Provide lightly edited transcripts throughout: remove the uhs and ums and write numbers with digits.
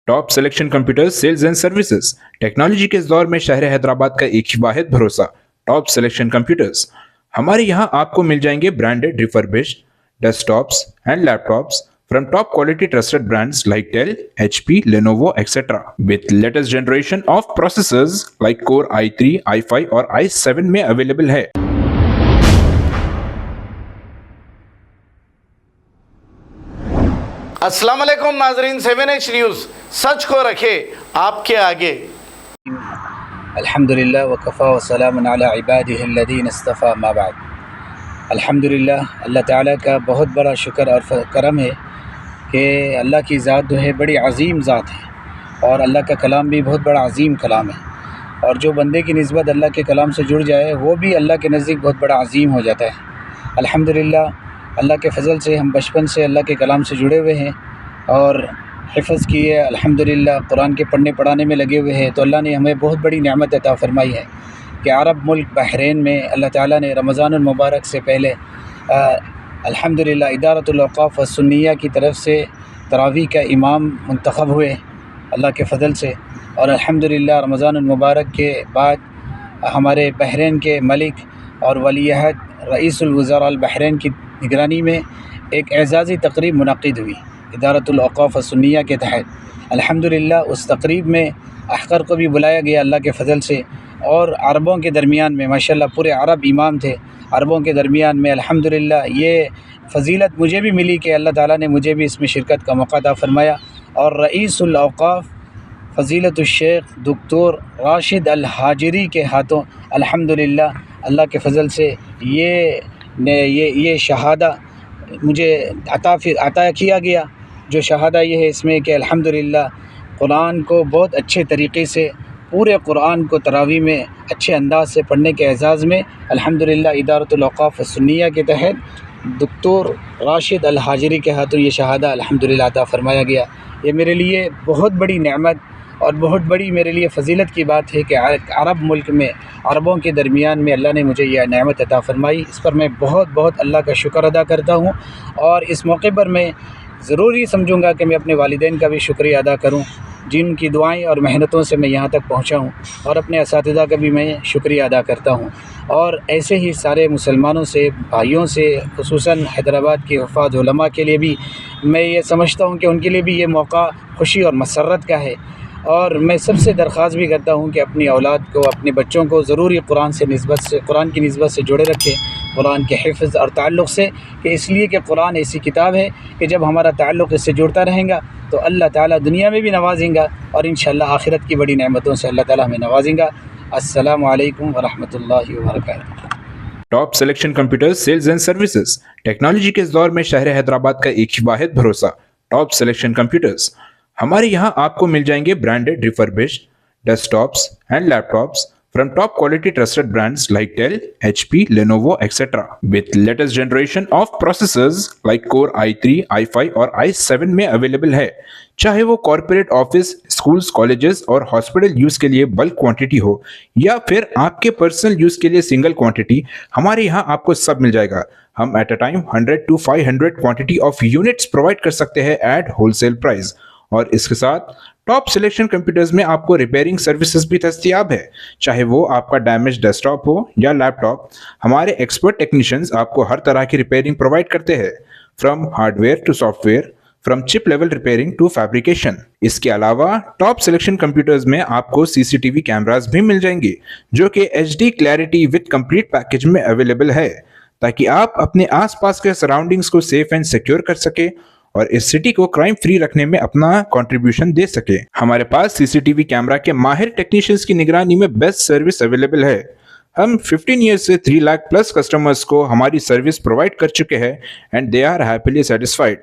Top selection computers sales and services. Technology के इस दौर में शहर हैदराबाद का एक ही वाहिद भरोसा, टॉप सिलेक्शन कंप्यूटर्स। हमारे यहाँ आपको मिल जाएंगे branded refurbished desktops and laptops from top quality trusted brands like Dell, HP, Lenovo, etc. with latest generation of processors like Core i3, i5 और i7 में अवेलेबल है। अस्सलाम वालेकुम नाजरीन, 7H न्यूज़ सच को रखे आपके आगे। अल्हम्दुलिल्लाह वकफ़ा वसलामुन अला इबादिहिल्लज़ीना इस्तफ़ा मा बाद। अल्हम्दुलिल्लाह, अल्लाह ताला का बहुत बड़ा शुक्र और करम है कि अल्लाह की ज़ात जो है बड़ी अज़ीम ज़ात है और अल्लाह का कलाम भी बहुत बड़ा अज़ीम कलाम है, और जो बंदे की निस्बत अल्लाह के कलाम से जुड़ जाए वो भी अल्लाह के नज़दीक बहुत बड़ा अज़ीम हो जाता है। अल्हम्दुलिल्लाह, अल्लाह के फ़ज़ल से हम बचपन से अल्लाह के कलाम से जुड़े हुए हैं और हिफ़्ज़ किए, अल्हम्दुलिल्लाह कुरान के पढ़ने पढ़ाने में लगे हुए हैं। तो अल्लाह ने हमें बहुत बड़ी नेमत अता फ़रमाई है कि अरब मुल्क बहरीन में अल्लाह ताला ने रमज़ानुल मुबारक से पहले अल्हम्दुलिल्लाह इदारतुल औक़ाफ़ व सुन्निया की तरफ से तरावी का इमाम मुंतख़ब हुए अल्लाह के फ़ज़ल से, और अल्हम्दुलिल्लाह रमज़ानुल मुबारक के बाद हमारे बहरीन के मलिक और वलीअहद रईसुल वज़रा बहरीन की निगरानी में एक एज़ाज़ी तक़रीब मुनक़िद हुई इदारतुल औक़ाफ़ व सुन्निया के तहत। अल्हम्दुलिल्लाह उस तक़रीब में अहकर को भी बुलाया गया अल्लाह के फ़ज़ल से, और अरबों के दरमियान में माशाअल्लाह पूरे अरब इमाम थे। अरबों के दरमियान में अल्हम्दुलिल्लाह ये फ़जीलत मुझे भी मिली कि अल्लाह ताला ने मुझे भी इसमें शिरकत का मौका अता फ़रमाया, और रईसुल औक़ाफ़ फ़ज़ीलतुश्शेख डॉक्टर राशिद अल हाजिरी के हाथों अल्हम्दुलिल्लाह अल्लाह के फ़ज़ल से ये शहादा मुझे अता किया गया। जो शहादा ये है इसमें कि अल्हम्दुलिल्लाह कुरान को बहुत अच्छे तरीक़े से, पूरे कुरान को तरावी में अच्छे अंदाज़ से पढ़ने के एज़ाज़ में अल्हम्दुलिल्लाह इदारतुल औक़ाफ़ सुन्निया के तहत डॉक्टर राशिद अल हाजिरी के हाथों ये शहादा अल्हम्दुलिल्लाह अता फ़रमाया गया। ये मेरे लिए बहुत बड़ी नेमत और बहुत बड़ी मेरे लिए फ़जीलत की बात है कि अरब मुल्क में अरबों के दरमियान में अल्लाह ने मुझे यह नेमत अता फ़रमाई। इस पर मैं बहुत बहुत अल्लाह का शुक्र अदा करता हूँ, और इस मौके पर मैं ज़रूरी समझूँगा कि मैं अपने वालिदैन का भी शुक्रिया अदा करूँ जिनकी दुआएं और मेहनतों से मैं यहाँ तक पहुँचा हूँ, और अपने असातिज़ा का भी मैं शुक्रिया अदा करता हूँ। और ऐसे ही सारे मुसलमानों से, भाइयों से, खुसूसन हैदराबाद के हुफ़ाज़ उलमा के लिए भी मैं ये समझता हूँ कि उनके लिए भी ये मौका खुशी और मसर्रत का है। और मैं सबसे दरख्वास्त भी करता हूँ कि अपनी औलाद को, अपने बच्चों को ज़रूरी कुरान की निस्बत से जुड़े रखें, कुरान के हिफ़्ज़ और ताल्लुक़ से, कि इसलिए कि कुरान ऐसी किताब है कि जब हमारा ताल्लुक़ इससे जुड़ता रहेगा तो अल्लाह ताला दुनिया में भी नवाजेंगा और इंशाअल्लाह आखिरत की बड़ी नेमतों से अल्लाह ताला हमें नवाजेंगा। अस्सलामु अलैकुम व रहमतुल्लाहि व बरकातुहू। Top selection computers sales and services. Technology के इस दौर में शहर हैदराबाद का एक ही वाहिद भरोसा, टॉप सिलेक्शन कंप्यूटर्स। हमारे यहाँ आपको मिल जाएंगे branded refurbished desktops and laptops from top quality trusted brands like Dell, HP, Lenovo, etc. with latest generation of processors like Core i3, i5 और i7 में अवेलेबल है। चाहे वो कॉर्पोरेट ऑफिस, स्कूल्स, कॉलेजेस और हॉस्पिटल यूज के लिए bulk quantity हो या फिर आपके पर्सनल यूज के लिए सिंगल क्वांटिटी, हमारे यहाँ आपको सब मिल जाएगा। हम at a time 100 to 500 quantity of units provide कर सकते हैं एट होलसेल प्राइस, और इसके साथ टॉप सिलेक्शन कंप्यूटर्स में आपको रिपेयरिंग सर्विसेज भी दस्तयाब है। चाहे वो आपका डैमेज डेस्कटॉप हो या लैपटॉप, हमारे एक्सपर्ट टेक्नीशियंस आपको हर तरह की रिपेयरिंग प्रोवाइड करते हैं, from hardware to software, from chip level repairing to fabrication. इसके अलावा टॉप सिलेक्शन कंप्यूटर्स में आपको सीसीटीवी कैमरास भी मिल जाएंगे जो कि HD clarity with complete package में अवेलेबल है, ताकि आप अपने आसपास के सराउंडिंग्स को सेफ एंड सिक्योर कर सके और इस सिटी को क्राइम फ्री रखने में अपना कंट्रीब्यूशन दे सके। हमारे पास सीसीटीवी कैमरा के माहिर टेक्नीशियंस की निगरानी में बेस्ट सर्विस अवेलेबल है। हम 15 ईयर्स से 3 लाख प्लस कस्टमर्स को हमारी सर्विस प्रोवाइड कर चुके हैं and they are happily satisfied.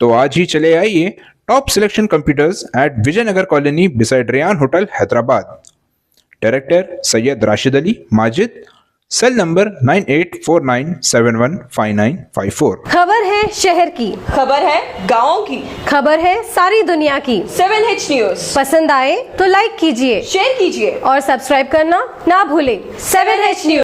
तो आज ही चले आइए top selection computers at Vijaynagar colony beside Rayan hotel Hyderabad. Director Syed Rashid Ali Majid, cell number 9849715954। खबर है शहर की, खबर है गाँव की, खबर है सारी दुनिया की। 7H न्यूज़ पसंद आए तो लाइक कीजिए, शेयर कीजिए और सब्सक्राइब करना ना भूलें। 7H news.